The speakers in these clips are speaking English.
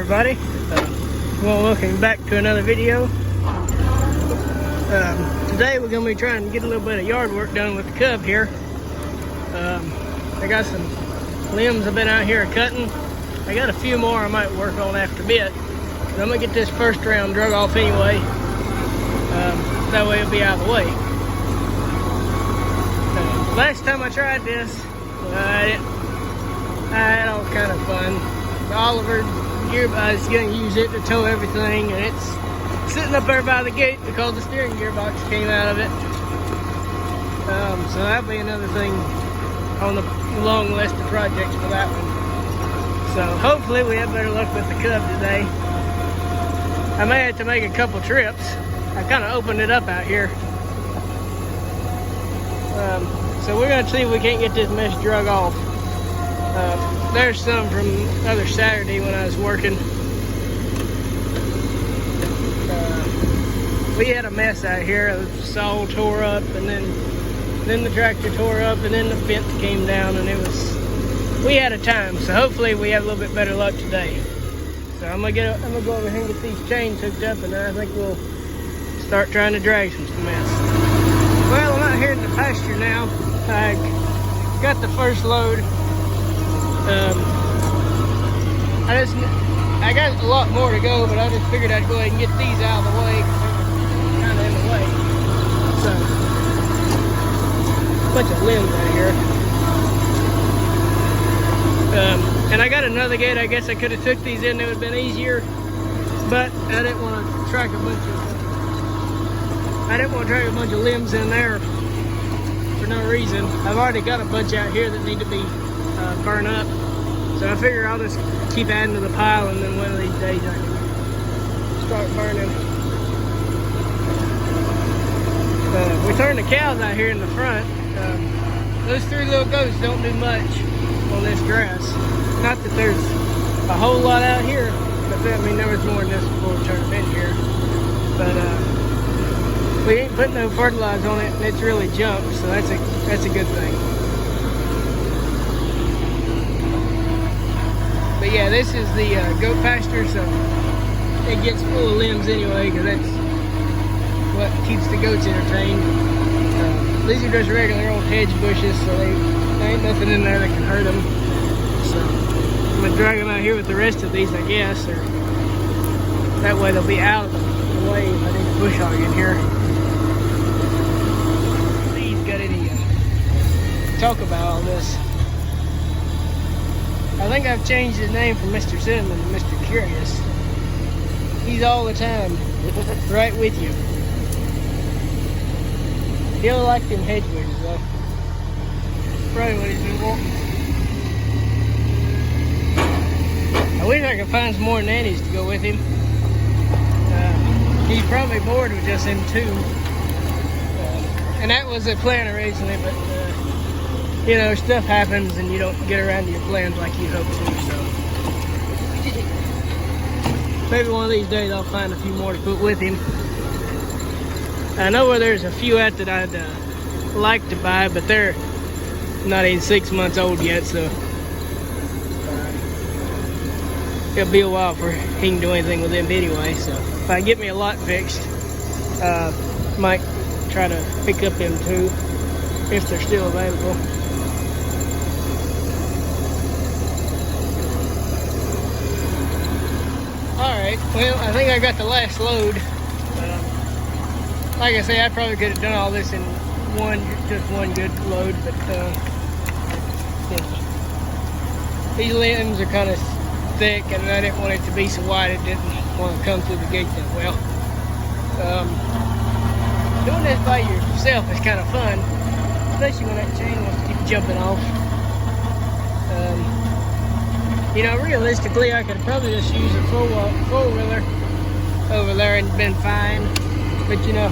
everybody. Well, welcome back to another video. Today we're going to be trying to get a little bit of yard work done with the Cub here. I got some limbs I've been out here cutting. I got a few more I might work on after a bit. But I'm going to get this first round drug off anyway. That way it'll be out of the way. Last time I tried this, I had all kind of fun. The Oliver gear, I was going to use it to tow everything, and it's sitting up there by the gate because the steering gearbox came out of it. So that'll be another thing on the long list of projects for that one. So hopefully we have better luck with the Cub today. I may have to make a couple trips. I kind of opened it up out here. So we're going to see if we can't get this mesh drug off. There's some from other Saturday when I was working. We had a mess out here. The saw tore up, and then the tractor tore up, and then the fence came down, and we had a time. So hopefully we have a little bit better luck today. So I'm gonna go over here and get these chains hooked up, and then I think we'll start trying to drag some mess. Well, I'm out here in the pasture now. I got the first load. I got a lot more to go, but I just figured I'd go ahead and get these out of the way because they're kind of in the way. So, a bunch of limbs right here. And I got another gate. I guess I could have took these in. It would have been easier, but I didn't want to track a bunch of limbs in there for no reason. I've already got a bunch out here that need to be burned up. So I figure I'll just keep adding to the pile, and then one of these days I can start burning. We turned the cows out here in the front. Those three little goats don't do much on this grass. Not that there's a whole lot out here, but I mean there was more than this before we turned them in here. But we ain't putting no fertilizer on it, and it's really jumped, so that's a good thing. But yeah, this is the goat pasture, so it gets full of limbs anyway, because that's what keeps the goats entertained. These are just regular old hedge bushes, so there ain't nothing in there that can hurt them. So I'm going to drag them out here with the rest of these, I guess, or that way they'll be out of the way if I need to bush hog in here. Steve's got any talk about all this. I think I've changed his name from Mr. Cinnamon to Mr. Curious. He's all the time right with you. He'll like them hedge bushes though. Probably what he's been wanting. I wish I could find some more nannies to go with him. He's probably bored with just him too. And that was the plan originally, but you know, stuff happens and you don't get around to your plans like you hope to, so. Maybe one of these days I'll find a few more to put with him. I know where there's a few out that I'd like to buy, but they're not even 6 months old yet, so it'll be a while before he can do anything with them anyway. So if I get me a lot fixed, might try to pick up them too, if they're still available. Alright, well, I think I got the last load. Like I say, I probably could have done all this in just one good load, but these limbs are kind of thick, and I didn't want it to be so wide it didn't want to come through the gate that well. Doing this by yourself is kind of fun, especially when that chain wants to keep jumping off. You know, realistically, I could probably just use a four-wheeler over there and been fine. But you know,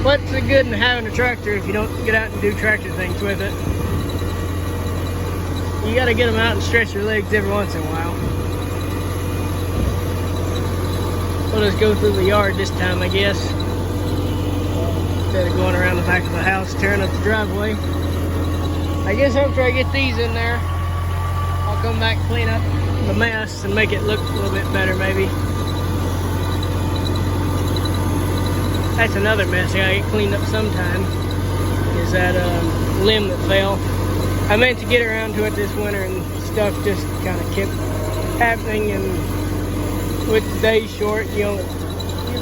what's the good in having a tractor if you don't get out and do tractor things with it? You got to get them out and stretch your legs every once in a while. We'll just go through the yard this time, I guess. Instead of going around the back of the house, tearing up the driveway. I guess after I get these in there, I'll come back and clean up the mess and make it look a little bit better maybe. That's another mess I gotta get cleaned up sometime, is that limb that fell. I meant to get around to it this winter and stuff just kind of kept happening, and with the days short, you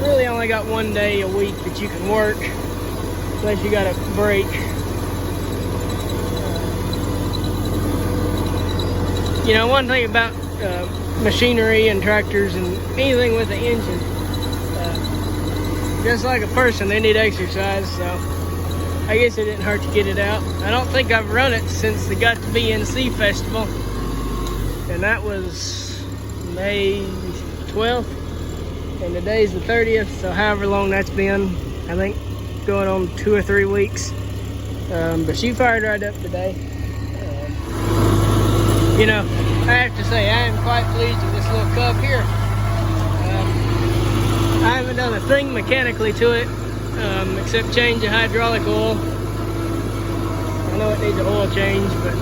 really only got one day a week that you can work unless you got a break. You know, one thing about machinery and tractors and anything with an engine, just like a person, they need exercise, so I guess it didn't hurt to get it out. I don't think I've run it since the Got to BNC Festival, and that was May 12th, and today's the 30th, so however long that's been, I think going on 2 or 3 weeks. But she fired right up today. You know, I have to say, I am quite pleased with this little Cub here. I haven't done a thing mechanically to it, except change the hydraulic oil. I know it needs an oil change, but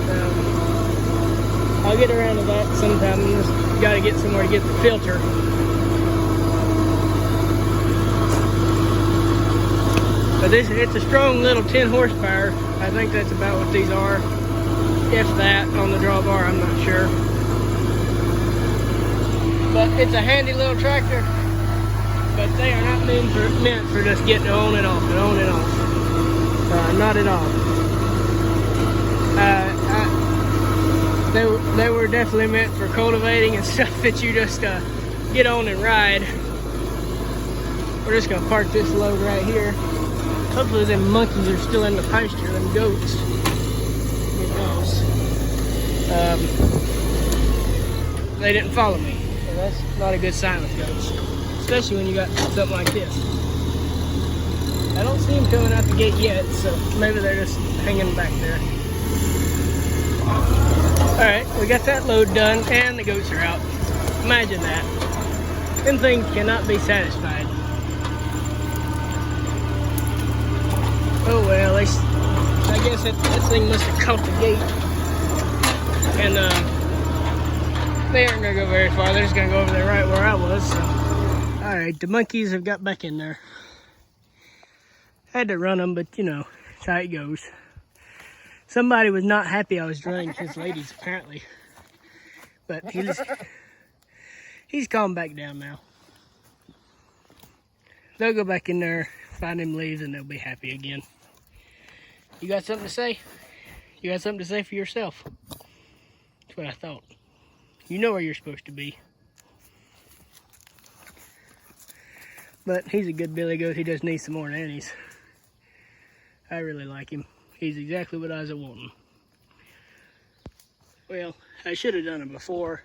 I'll get around to that sometime. I just got to get somewhere to get the filter. But it's a strong little 10 horsepower. I think that's about what these are. If that, on the drawbar, I'm not sure. But it's a handy little tractor. But they are not meant for just getting on and off and on and off. Not at all. They were definitely meant for cultivating and stuff that you just get on and ride. We're just gonna park this load right here. Hopefully them monkeys are still in the pasture, them goats. Who knows? They didn't follow me. So that's not a good sign with goats. Especially when you got something like this. I don't see them coming out the gate yet, so maybe they're just hanging back there. Alright, we got that load done, and the goats are out. Imagine that. Them things cannot be satisfied. Oh well, I guess that thing must have caught the gate. And they aren't going to go very far. They're just going to go over there right where I was. So. Alright, the monkeys have got back in there. Had to run them, but you know, that's how it goes. Somebody was not happy I was drying his ladies, apparently. But he's calmed back down now. They'll go back in there, find them leaves, and they'll be happy again. You got something to say? You got something to say for yourself? That's what I thought. You know where you're supposed to be. But he's a good billy goat. He just needs some more nannies. I really like him. He's exactly what I was wanting. Well, I should have done a before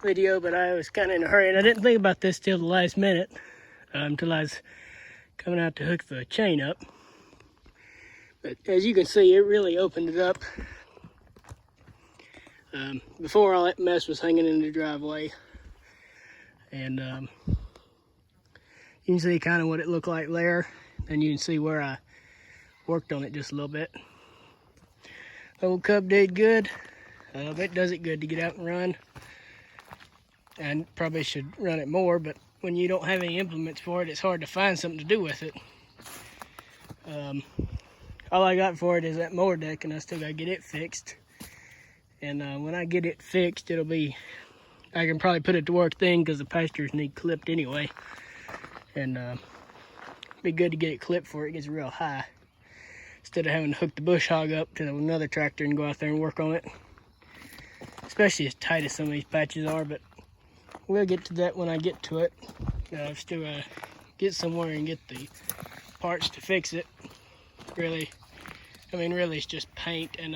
video, but I was kind of in a hurry, and I didn't think about this till the last minute, until I was coming out to hook the chain up. But as you can see, it really opened it up. Before, all that mess was hanging in the driveway, and you can see kind of what it looked like there, and you can see where I worked on it just a little bit. Old Cub did good. It does it good to get out and run. I probably should run it more, but when you don't have any implements for it, it's hard to find something to do with it. All I got for it is that mower deck, and I still gotta get it fixed. And when I get it fixed, it'll be, I can probably put it to work then, because the pastures need clipped anyway. And be good to get it clipped before it gets real high, instead of having to hook the bush hog up to another tractor and go out there and work on it. Especially as tight as some of these patches are, but we'll get to that when I get to it. I've still got to get somewhere and get the parts to fix it. Really, I mean, really it's just paint and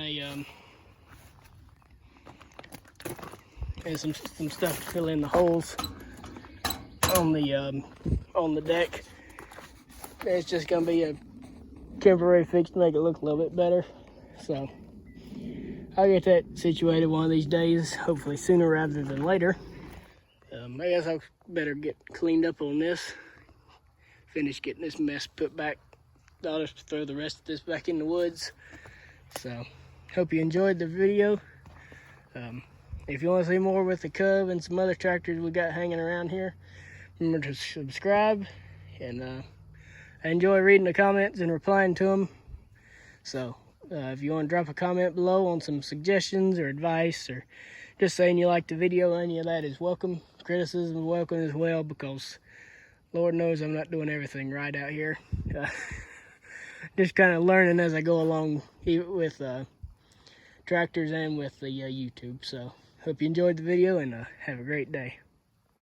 and some stuff to fill in the holes on the deck. It's just gonna be a temporary fix to make it look a little bit better. So I'll get that situated one of these days, hopefully sooner rather than later. I guess I better get cleaned up on this, finish getting this mess put back. I'll just throw the rest of this back in the woods. So hope you enjoyed the video. if you want to see more with the Cub and some other tractors we got hanging around here, remember to subscribe. And I enjoy reading the comments and replying to them. So if you want to drop a comment below on some suggestions or advice, or just saying you like the video, any of that is welcome. Criticism is welcome as well, because Lord knows I'm not doing everything right out here. Just kind of learning as I go along, with tractors and with the YouTube. So hope you enjoyed the video, and have a great day.